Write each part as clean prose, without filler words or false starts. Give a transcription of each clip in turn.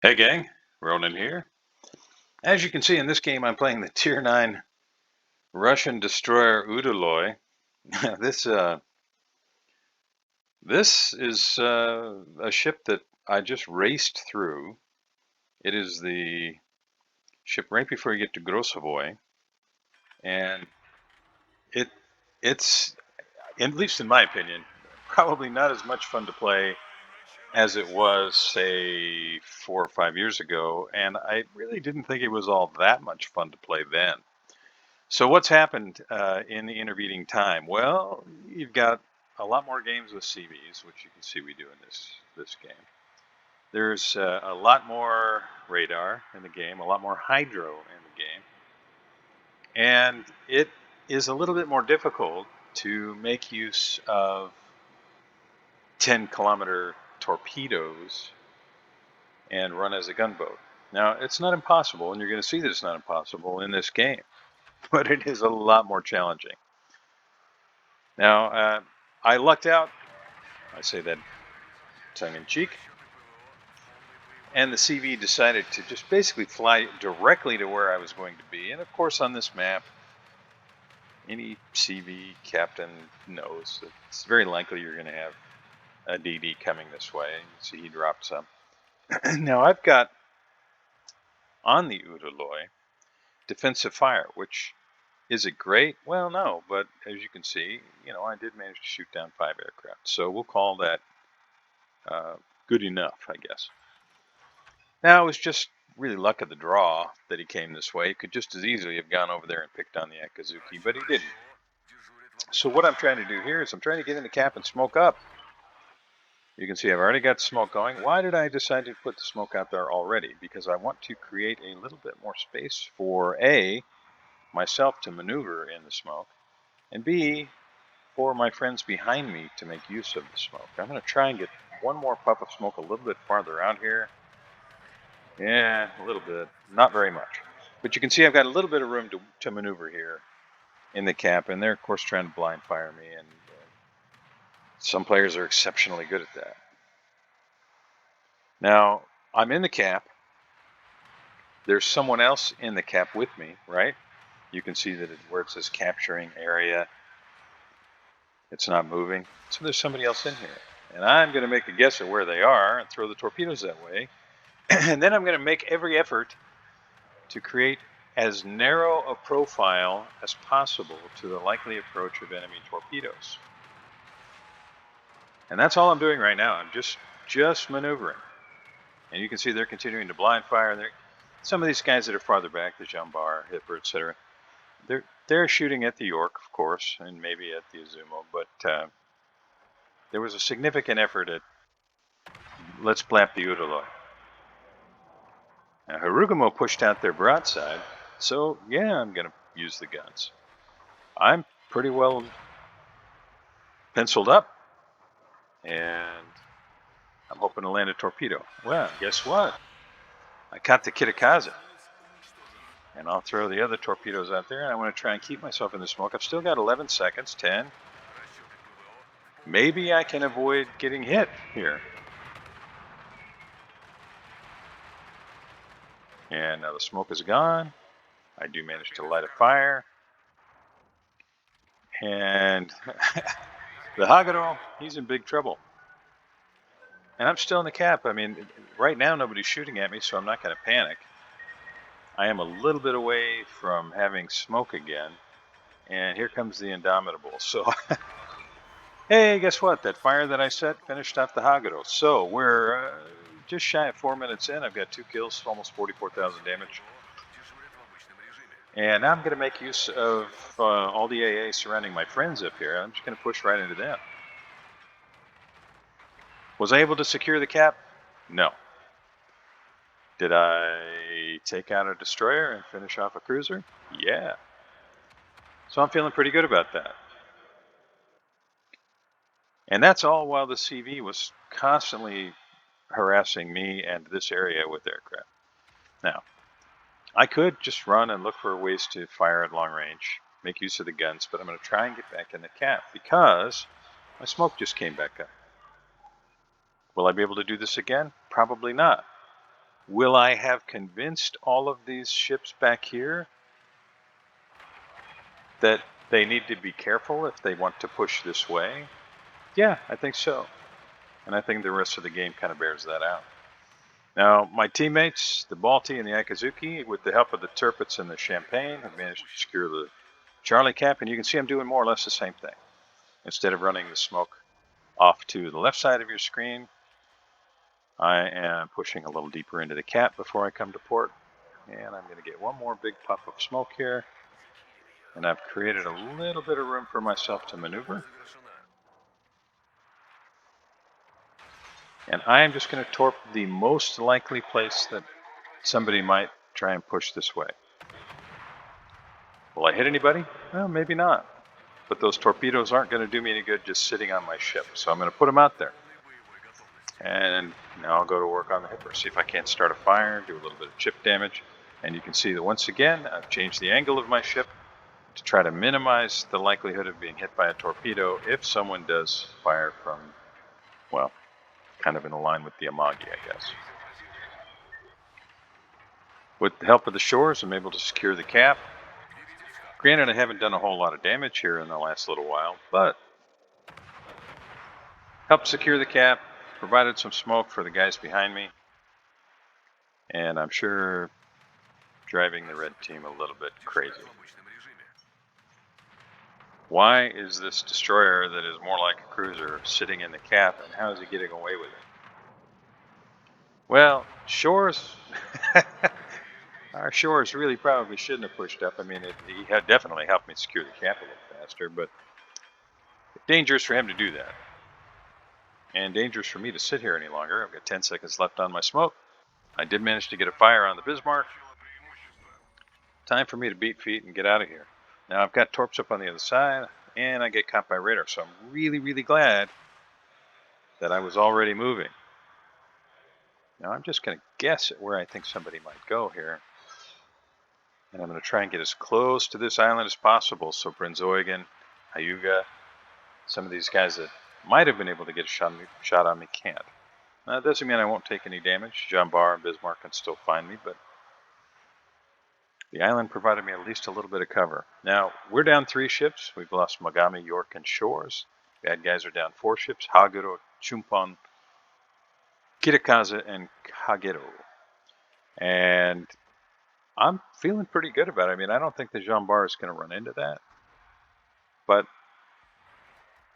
Hey gang, Ronin here. As you can see in this game, I'm playing the Tier 9 Russian destroyer Udaloy. this this is a ship that I just raced through. It is the ship right before you get to Grossovoy, and it it's, at least in my opinion, probably not as much fun to play as it was, say, 4 or 5 years ago, and I really didn't think it was all that much fun to play then. So what's happened in the intervening time? Well, you've got a lot more games with CVs, which you can see we do in this game. There's a lot more radar in the game, a lot more hydro in the game, and it is a little bit more difficult to make use of 10-kilometer torpedoes and run as a gunboat. Now, it's not impossible, and you're going to see that it's not impossible in this game, but it is a lot more challenging. Now, I lucked out. I say that tongue-in-cheek. And the CV decided to just basically fly directly to where I was going to be. And of course, on this map, any CV captain knows that it's very likely you're going to have a DD coming this way. You see he dropped some. Now, I've got on the Udaloi defensive fire, which is it great? Well, no, but as you can see, I did manage to shoot down 5 aircraft. So we'll call that good enough, I guess. Now, it was just really luck of the draw that he came this way. He could just as easily have gone over there and picked on the Akazuki, but he didn't. So what I'm trying to do here is I'm trying to get in the cap and smoke up. You can see I've already got smoke going. Why did I decide to put the smoke out there already? Because I want to create a little bit more space for A, myself to maneuver in the smoke, and B, for my friends behind me to make use of the smoke. I'm going to try and get one more puff of smoke a little bit farther out here. Yeah, a little bit. Not very much. But you can see I've got a little bit of room to maneuver here in the cap, and they're, of course, trying to blind fire me, and some players are exceptionally good at that. Now, I'm in the cap. There's someone else in the cap with me, right? You can see that where it says capturing area, it's not moving. So there's somebody else in here. And I'm going to make a guess at where they are and throw the torpedoes that way. And then I'm going to make every effort to create as narrow a profile as possible to the likely approach of enemy torpedoes. And that's all I'm doing right now. I'm just maneuvering. And you can see they're continuing to blind fire. And some of these guys that are farther back, the Jambar, Hipper, etc., they're shooting at the York, of course, and maybe at the Izumo. But there was a significant effort at let's blap the Udaloy. Now, Harugumo pushed out their broadside, so yeah, I'm going to use the guns. I'm pretty well penciled up, and I'm hoping to land a torpedo. Well, guess what? I caught the Kitakaze, and I'll throw the other torpedoes out there, and I want to try and keep myself in the smoke. I've still got 11 seconds, 10. Maybe I can avoid getting hit here. And now the smoke is gone. I do manage to light a fire. And the Haguro, he's in big trouble. And I'm still in the cap. I mean, right now nobody's shooting at me, so I'm not going to panic. I am a little bit away from having smoke again. And here comes the Indomitable. So, hey, guess what? That fire that I set finished off the Haguro. So we're just shy of 4 minutes in. I've got 2 kills, almost 44,000 damage. And now I'm going to make use of all the AA surrounding my friends up here. I'm just going to push right into them. Was I able to secure the cap? No. Did I take out a destroyer and finish off a cruiser? Yeah. So I'm feeling pretty good about that. And that's all while the CV was constantly harassing me and this area with aircraft. Now, I could just run and look for ways to fire at long range, make use of the guns, but I'm going to try and get back in the cap because my smoke just came back up. Will I be able to do this again? Probably not. Will I have convinced all of these ships back here that they need to be careful if they want to push this way? Yeah, I think so. And I think the rest of the game kind of bears that out. Now, my teammates, the Balti and the Ikazuki, with the help of the Tirpitz and the Champagne, have managed to secure the Charlie Cap, and you can see I'm doing more or less the same thing. Instead of running the smoke off to the left side of your screen, I am pushing a little deeper into the cap before I come to port. And I'm going to get one more big puff of smoke here. And I've created a little bit of room for myself to maneuver. And I am just going to torp the most likely place that somebody might try and push this way. Will I hit anybody? Well, maybe not. But those torpedoes aren't going to do me any good just sitting on my ship. So I'm going to put them out there. And now I'll go to work on the hipper, see if I can't start a fire, do a little bit of chip damage. And you can see that once again, I've changed the angle of my ship to try to minimize the likelihood of being hit by a torpedo if someone does fire from, well, kind of in line with the Amagi, I guess. With the help of the shores, I'm able to secure the cap. Granted, I haven't done a whole lot of damage here in the last little while, but helped secure the cap, provided some smoke for the guys behind me, and I'm sure driving the red team a little bit crazy. Why is this destroyer that is more like a cruiser sitting in the cap, and how is he getting away with it? Well, shores, our shores really probably shouldn't have pushed up. I mean, he had definitely helped me secure the cap a little faster, but it's dangerous for him to do that. And dangerous for me to sit here any longer. I've got 10 seconds left on my smoke. I did manage to get a fire on the Bismarck. Time for me to beat feet and get out of here. Now I've got torps up on the other side, and I get caught by radar, so I'm really, really glad that I was already moving. Now I'm just going to guess at where I think somebody might go here. And I'm going to try and get as close to this island as possible, so Brunzoigen, Hyuga, some of these guys that might have been able to get a shot on me can't. Now, that doesn't mean I won't take any damage. Jean Bar and Bismarck can still find me, but the island provided me at least a little bit of cover. Now, we're down 3 ships. We've lost Magami, York, and Shores. Bad guys are down 4 ships. Haguro, Chumpon, Kitakaze, and Kagero. And I'm feeling pretty good about it. I mean, I don't think the Jean Bar is going to run into that. But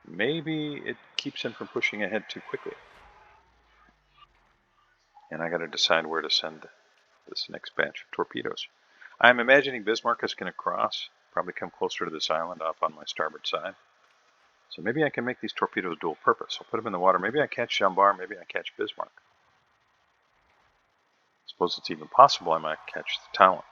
maybe it keeps him from pushing ahead too quickly. And I got to decide where to send this next batch of torpedoes. I'm imagining Bismarck is going to cross, probably come closer to this island off on my starboard side. So maybe I can make these torpedoes dual purpose. I'll put them in the water. Maybe I catch Jean Bar, maybe I catch Bismarck. I suppose it's even possible I might catch the Talon.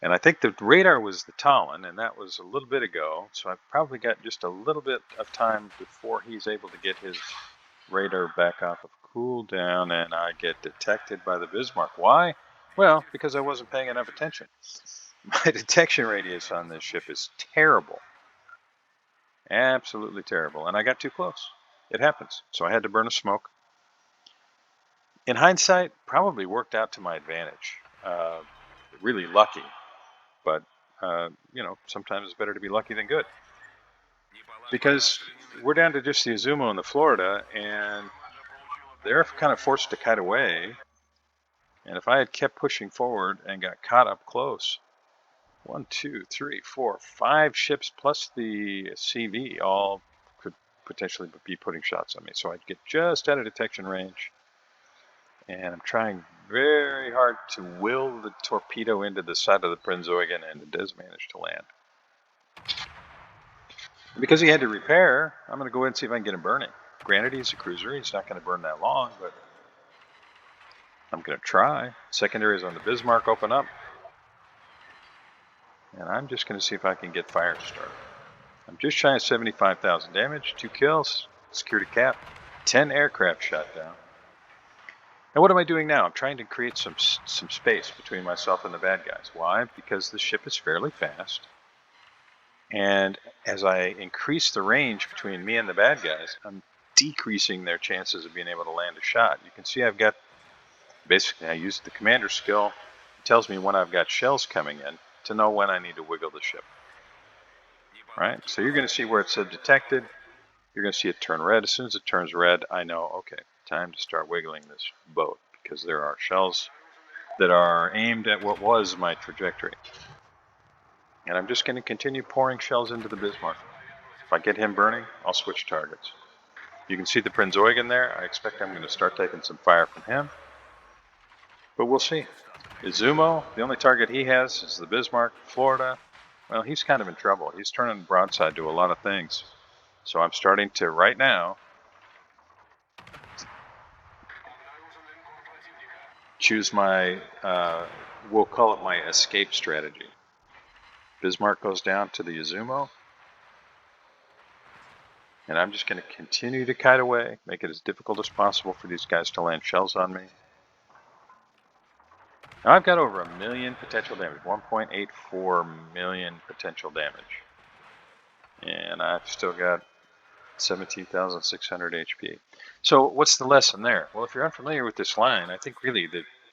And I think the radar was the Talon, and that was a little bit ago. So I've probably got just a little bit of time before he's able to get his radar back off of cooldown, and I get detected by the Bismarck. Why? Well, because I wasn't paying enough attention. My detection radius on this ship is terrible. Absolutely terrible. And I got too close. It happens. So I had to burn a smoke. In hindsight, probably worked out to my advantage. Really lucky. But, you know, sometimes it's better to be lucky than good. Because we're down to just the Izumo and the Florida, and they're kind of forced to kite away. And if I had kept pushing forward and got caught up close, 1, 2, 3, 4, 5 ships plus the CV all could potentially be putting shots on me. So I'd get just out of detection range. And I'm trying very hard to will the torpedo into the side of the Brunzoigen, and it does manage to land. And because he had to repair, I'm going to go ahead and see if I can get him burning. Granted, he's a cruiser. He's not going to burn that long, but I'm going to try. Secondaries on the Bismarck open up. And I'm just going to see if I can get fire started. I'm just shy of 75,000 damage, 2 kills, security cap, 10 aircraft shot down. And what am I doing now? I'm trying to create some space between myself and the bad guys. Why? Because the ship is fairly fast. And as I increase the range between me and the bad guys, I'm decreasing their chances of being able to land a shot. You can see I've got Basically, I use the commander skill. It tells me when I've got shells coming in to know when I need to wiggle the ship. Right? So you're going to see where it said detected. You're going to see it turn red. As soon as it turns red, I know, okay, time to start wiggling this boat because there are shells that are aimed at what was my trajectory. And I'm just going to continue pouring shells into the Bismarck. If I get him burning, I'll switch targets. You can see the Prinz Eugen there. I expect I'm going to start taking some fire from him. But we'll see. Izumo, the only target he has is the Bismarck, Florida. Well, he's kind of in trouble. He's turning broadside to a lot of things. So I'm starting to, right now, choose my, we'll call it my escape strategy. Bismarck goes down to the Izumo. And I'm just going to continue to kite away, make it as difficult as possible for these guys to land shells on me. Now I've got over 1 million potential damage, 1.84 million potential damage. And I've still got 17,600 HP. So what's the lesson there? Well, if you're unfamiliar with this line, I think really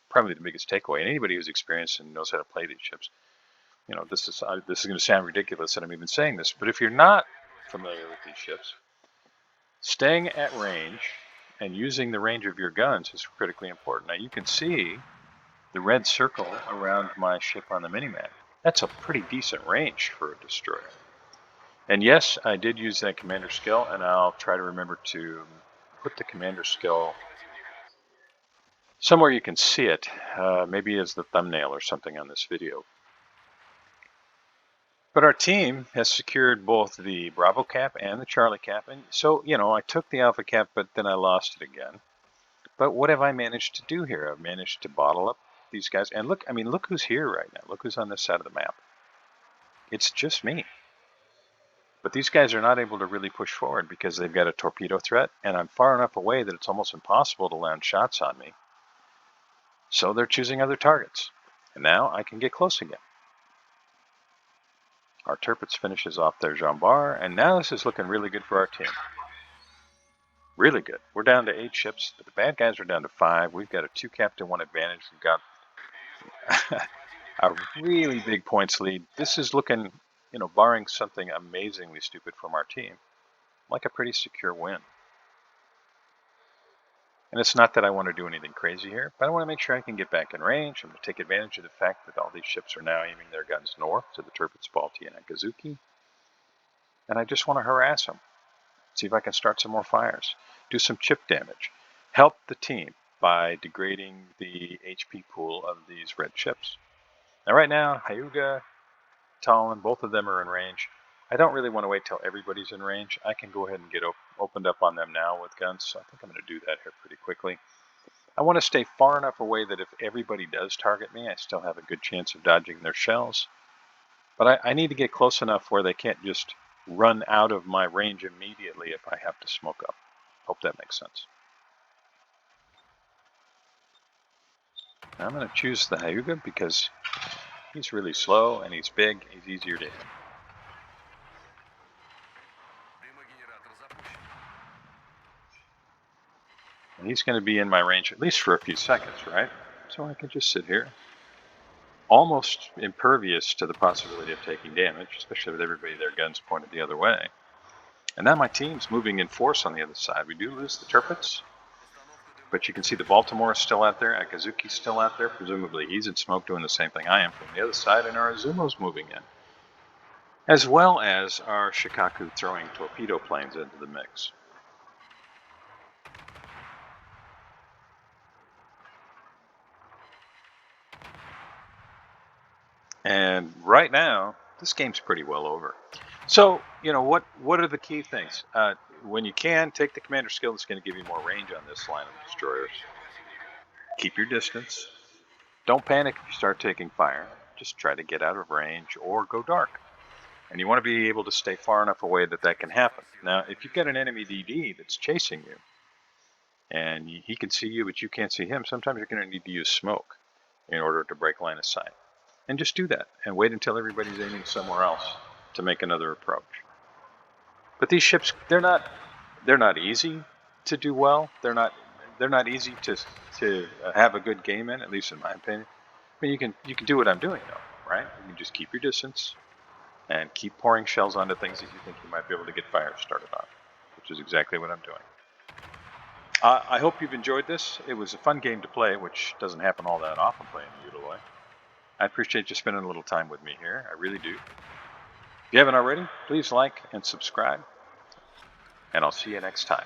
probably the biggest takeaway, and anybody who's experienced and knows how to play these ships, you know, this is going to sound ridiculous that I'm even saying this, but if you're not familiar with these ships, staying at range and using the range of your guns is critically important. Now you can see the red circle around my ship on the minimap. That's a pretty decent range for a destroyer. And yes, I did use that commander skill, and I'll try to remember to put the commander skill somewhere you can see it, maybe as the thumbnail or something on this video. But our team has secured both the Bravo cap and the Charlie cap, and so, you know, I took the Alpha cap, but then I lost it again. But what have I managed to do here? I've managed to bottle up these guys, and look, I mean, look who's here right now. Look who's on this side of the map. It's just me. But these guys are not able to really push forward because they've got a torpedo threat, and I'm far enough away that it's almost impossible to land shots on me. So they're choosing other targets. And now I can get close again. Our Tirpitz finishes off their Jean Bar, and now this is looking really good for our team. Really good. We're down to 8 ships, but the bad guys are down to 5. We've got a 2 cap to 1 advantage. We've got a really big points lead. This is looking, you know, barring something amazingly stupid from our team, like a pretty secure win. And it's not that I want to do anything crazy here, but I want to make sure I can get back in range. I'm going to take advantage of the fact that all these ships are now aiming their guns north to the Tirpitz, Balti, and Akazuki. And I just want to harass them. See if I can start some more fires. Do some chip damage. Help the team by degrading the HP pool of these red ships. Now right now, Hyuga, Talon, both of them are in range. I don't really want to wait till everybody's in range. I can go ahead and get opened up on them now with guns, so I think I'm going to do that here pretty quickly. I want to stay far enough away that if everybody does target me, I still have a good chance of dodging their shells. But I need to get close enough where they can't just run out of my range immediately if I have to smoke up. Hope that makes sense. Now I'm going to choose the Hyuga because he's really slow and he's big. He's easier to hit. And he's going to be in my range at least for a few seconds, right? So I can just sit here, almost impervious to the possibility of taking damage, especially with everybody their guns pointed the other way. And now my team's moving in force on the other side. We do lose the Tirpitz, but you can see the Baltimore is still out there, Akazuki's still out there. Presumably he's in smoke doing the same thing I am from the other side, and our Izumo's moving in, as well as our Shikaku throwing torpedo planes into the mix. And right now, this game's pretty well over. So, you know, what are the key things? When you can, take the commander skill. That's going to give you more range on this line of destroyers. Keep your distance. Don't panic if you start taking fire. Just try to get out of range or go dark. And you want to be able to stay far enough away that that can happen. Now, if you've got an enemy DD that's chasing you, and he can see you but you can't see him, sometimes you're going to need to use smoke in order to break line of sight. And just do that and wait until everybody's aiming somewhere else to make another approach. But these ships, they're not easy to do well. They're not, they're not easy to have a good game in, at least in my opinion. But you can do what I'm doing though, right? You can just keep your distance and keep pouring shells onto things that you think you might be able to get fire started on, which is exactly what I'm doing. I hope you've enjoyed this. It was a fun game to play, which doesn't happen all that often playing the Udaloy. I appreciate you spending a little time with me here. I really do. If you haven't already, please like and subscribe, and I'll see you next time.